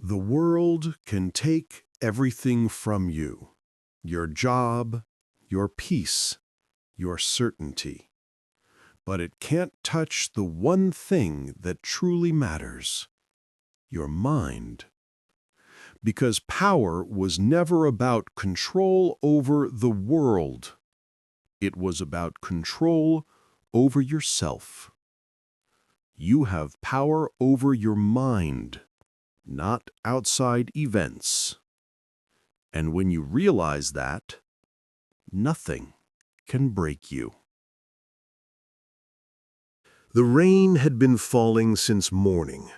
The world can take everything from you, your job, your peace, your certainty. But it can't touch the one thing that truly matters, your mind. Because power was never about control over the world. It was about control over yourself. You have power over your mind, not outside events. And when you realize that, nothing can break you. The rain had been falling since morning,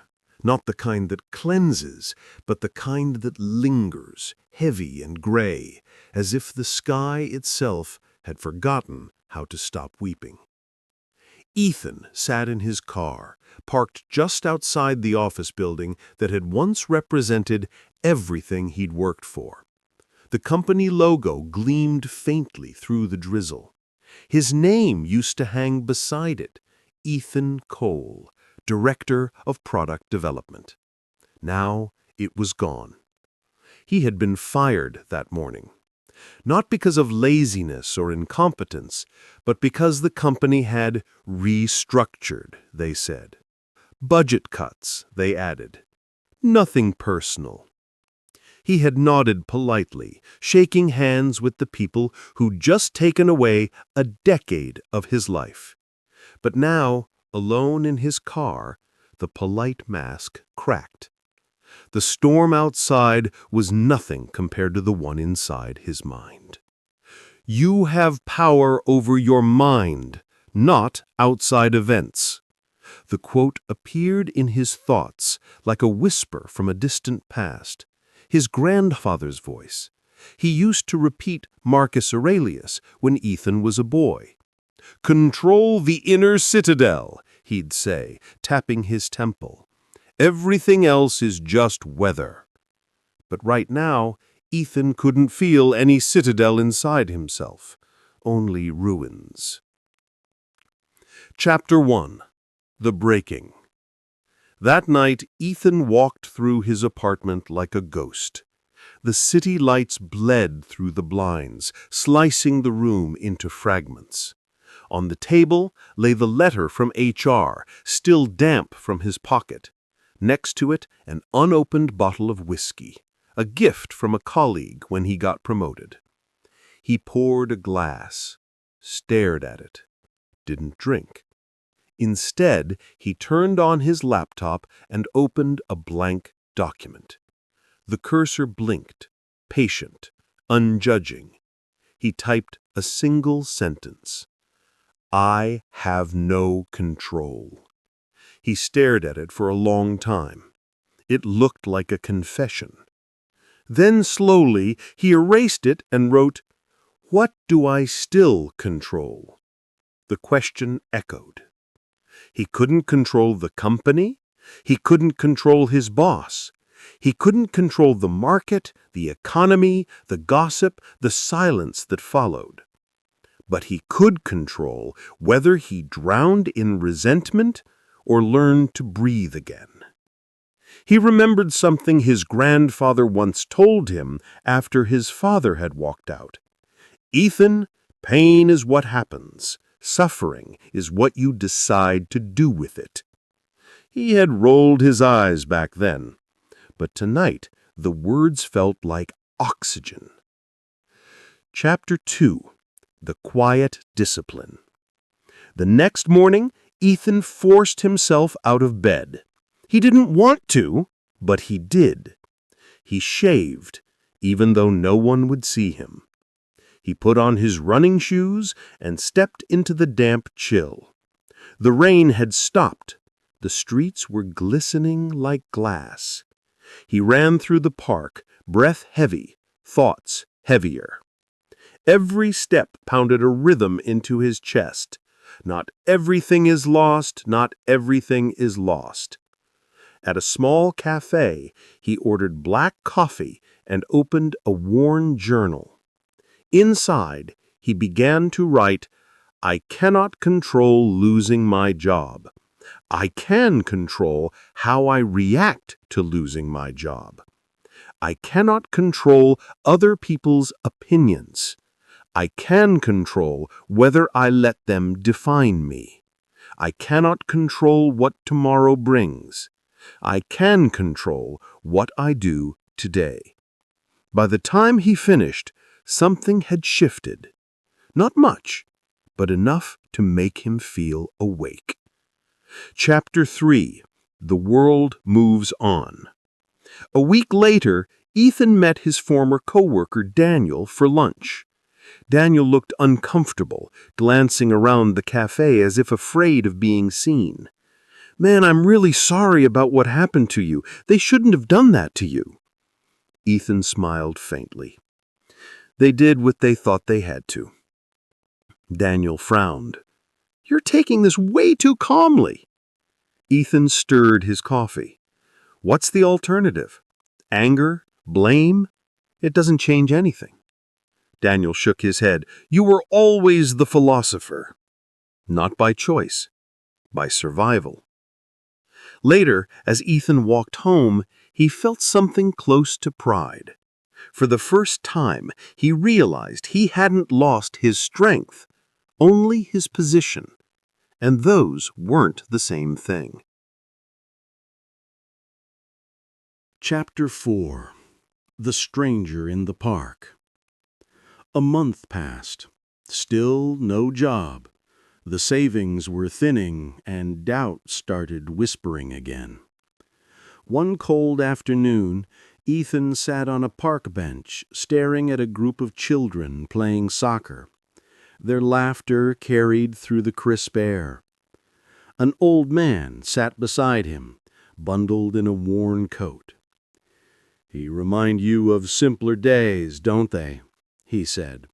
not the kind that cleanses, but the kind that lingers, heavy and gray, as if the sky itself had forgotten how to stop weeping. Ethan sat in his car, parked just outside the office building that had once represented everything he'd worked for. The company logo gleamed faintly through the drizzle. His name used to hang beside it, Ethan Cole, Director of Product Development. Now it was gone. He had been fired that morning. Not because of laziness or incompetence, but because the company had restructured, they said. Budget cuts, they added. Nothing personal. He had nodded politely, shaking hands with the people who'd just taken away a decade of his life. But now, alone in his car, the polite mask cracked. The storm outside was nothing compared to the one inside his mind. You have power over your mind, not outside events. The quote appeared in his thoughts like a whisper from a distant past, his grandfather's voice. He used to repeat Marcus Aurelius when Ethan was a boy. "Control the inner citadel," he'd say, tapping his temple. "Everything else is just weather." But right now, Ethan couldn't feel any citadel inside himself, only ruins. Chapter 1. The Breaking. That night, Ethan walked through his apartment like a ghost. The city lights bled through the blinds, slicing the room into fragments. On the table lay the letter from HR, still damp from his pocket. Next to it, an unopened bottle of whiskey, a gift from a colleague when he got promoted. He poured a glass, stared at it, didn't drink. Instead, he turned on his laptop and opened a blank document. The cursor blinked, patient, unjudging. He typed a single sentence. "I have no control." He stared at it for a long time. It looked like a confession. Then slowly he erased it and wrote, "What do I still control?" The question echoed. He couldn't control the company. He couldn't control his boss. He couldn't control the market, the economy, the gossip, the silence that followed. But he could control whether he drowned in resentment or learned to breathe again. He remembered something his grandfather once told him after his father had walked out. "Ethan, pain is what happens. Suffering is what you decide to do with it." He had rolled his eyes back then, but tonight the words felt like oxygen. Chapter 2. The Quiet Discipline. The next morning, Ethan forced himself out of bed. He didn't want to, but he did. He shaved, even though no one would see him. He put on his running shoes and stepped into the damp chill. The rain had stopped. The streets were glistening like glass. He ran through the park, breath heavy, thoughts heavier. Every step pounded a rhythm into his chest. Not everything is lost, not everything is lost. At a small cafe, he ordered black coffee and opened a worn journal. Inside, he began to write, "I cannot control losing my job. I can control how I react to losing my job. I cannot control other people's opinions. I can control whether I let them define me. I cannot control what tomorrow brings. I can control what I do today. By the time he finished, something had shifted. Not much, but enough to make him feel awake. Chapter 3. The World Moves On. A week later, Ethan met his former coworker Daniel for lunch. Daniel looked uncomfortable, glancing around the cafe as if afraid of being seen. "Man, I'm really sorry about what happened to you. They shouldn't have done that to you." Ethan smiled faintly. "They did what they thought they had to." Daniel frowned. "You're taking this way too calmly." Ethan stirred his coffee. "What's the alternative? Anger? Blame? It doesn't change anything." Daniel shook his head. "You were always the philosopher." "Not by choice, by survival." Later, as Ethan walked home, he felt something close to pride. For the first time, he realized he hadn't lost his strength, only his position, and those weren't the same thing. Chapter 4. The Stranger in the Park. A month passed. Still no job. The savings were thinning, and doubt started whispering again. One cold afternoon, Ethan sat on a park bench, staring at a group of children playing soccer. Their laughter carried through the crisp air. An old man sat beside him, bundled in a worn coat. "He remind you of simpler days, don't they?" he said.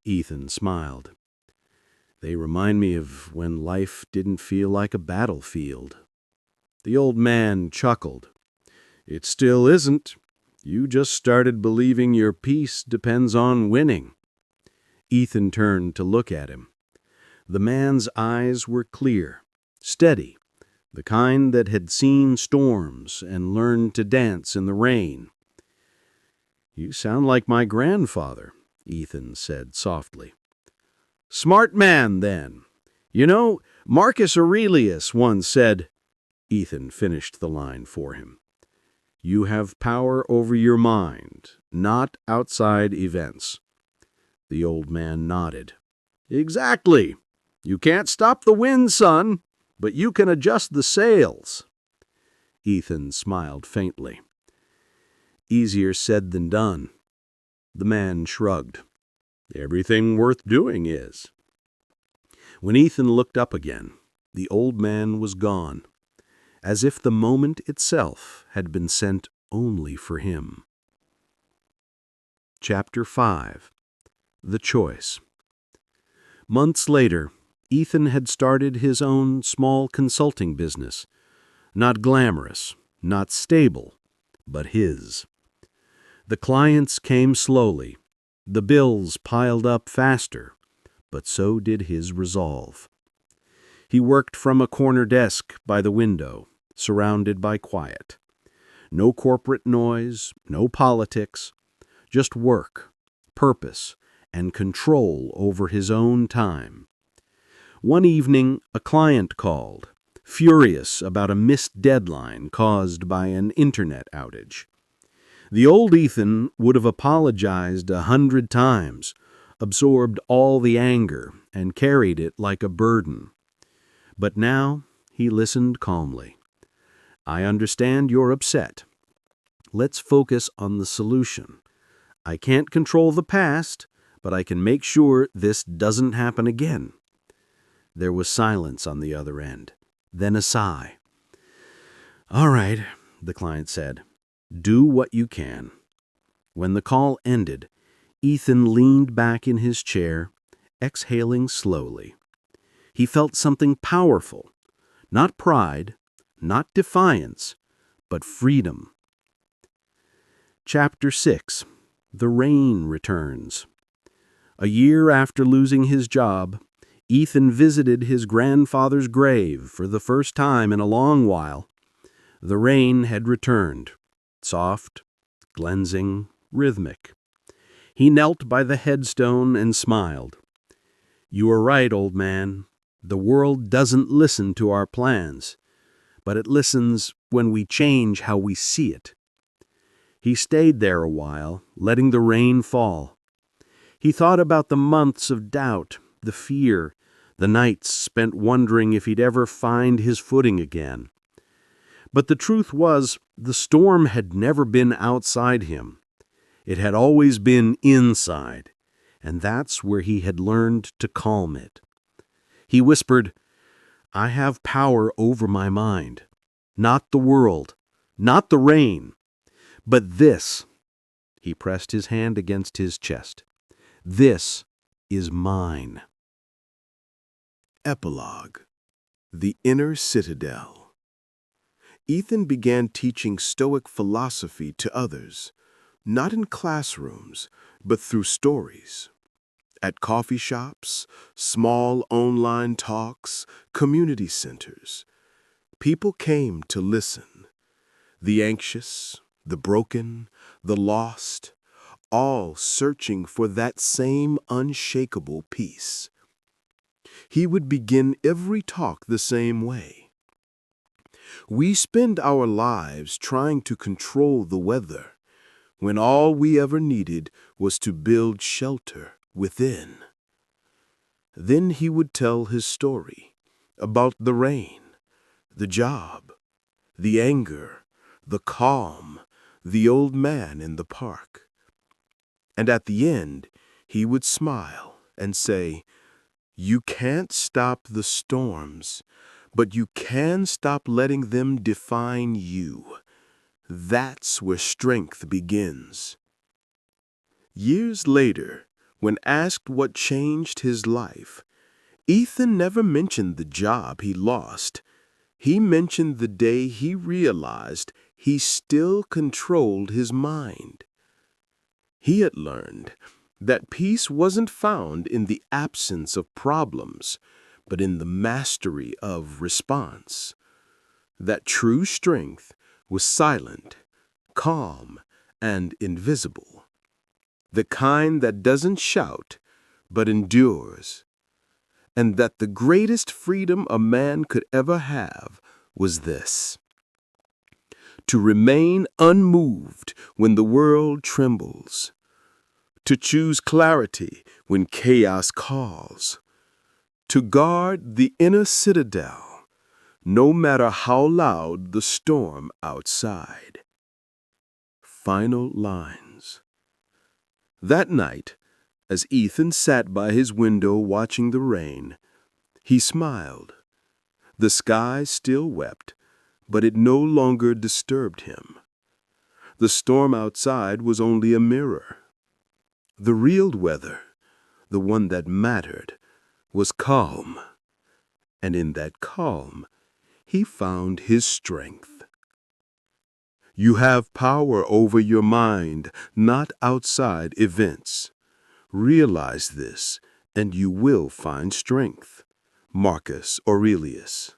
Ethan smiled. "They remind me of when life didn't feel like a battlefield." The old man chuckled. "It still isn't. You just started believing your peace depends on winning." Ethan turned to look at him. The man's eyes were clear, steady, the kind that had seen storms and learned to dance in the rain. "You sound like my grandfather," Ethan said softly. "Smart man, then. You know, Marcus Aurelius once said—" Ethan finished the line for him. "You have power over your mind, not outside events." The old man nodded. "Exactly. You can't stop the wind, son, but you can adjust the sails." Ethan smiled faintly. "Easier said than done." The man shrugged. "Everything worth doing is." When Ethan looked up again, the old man was gone, as if the moment itself had been sent only for him. Chapter 5. The Choice. Months later, Ethan had started his own small consulting business. Not glamorous, not stable, but his. The clients came slowly. The bills piled up faster, but so did his resolve. He worked from a corner desk by the window, surrounded by quiet. No corporate noise, no politics, just work, purpose, and control over his own time. One evening, a client called, furious about a missed deadline caused by an internet outage. The old Ethan would have apologized 100 times, absorbed all the anger, and carried it like a burden. But now he listened calmly. "I understand you're upset. Let's focus on the solution. I can't control the past, but I can make sure this doesn't happen again." There was silence on the other end, then a sigh. "All right," the client said. "Do what you can." When the call ended, Ethan leaned back in his chair, exhaling slowly. He felt something powerful, not pride, not defiance, but freedom. Chapter 6. The Rain Returns. A year after losing his job, Ethan visited his grandfather's grave for the first time in a long while. The rain had returned, soft, cleansing, rhythmic. He knelt by the headstone and smiled. "You are right, old man. The world doesn't listen to our plans, but it listens when we change how we see it." He stayed there a while, letting the rain fall. He thought about the months of doubt, the fear, the nights spent wondering if he'd ever find his footing again. But the truth was, the storm had never been outside him. It had always been inside, and that's where he had learned to calm it. He whispered, "I have power over my mind. Not the world, not the rain, but this." He pressed his hand against his chest. "This is mine." Epilogue. The Inner Citadel. Ethan began teaching Stoic philosophy to others, not in classrooms, but through stories. At coffee shops, small online talks, community centers, people came to listen. The anxious, the broken, the lost, all searching for that same unshakable peace. He would begin every talk the same way. We spend our lives trying to control the weather, when all we ever needed was to build shelter within. Then he would tell his story about the rain, the job, the anger, the calm, the old man in the park. And at the end, he would smile and say, "You can't stop the storms, but you can stop letting them define you. That's where strength begins." Years later, when asked what changed his life, Ethan never mentioned the job he lost. He mentioned the day he realized he still controlled his mind. He had learned that peace wasn't found in the absence of problems, but in the mastery of response. That true strength was silent, calm, and invisible. The kind that doesn't shout, but endures. And that the greatest freedom a man could ever have was this: to remain unmoved when the world trembles, to choose clarity when chaos calls, to guard the inner citadel, no matter how loud the storm outside. Final lines. That night, as Ethan sat by his window watching the rain, he smiled. The sky still wept, but it no longer disturbed him. The storm outside was only a mirror. The real weather, the one that mattered, was calm. And in that calm, he found his strength. You have power over your mind, not outside events. Realize this, and you will find strength. Marcus Aurelius.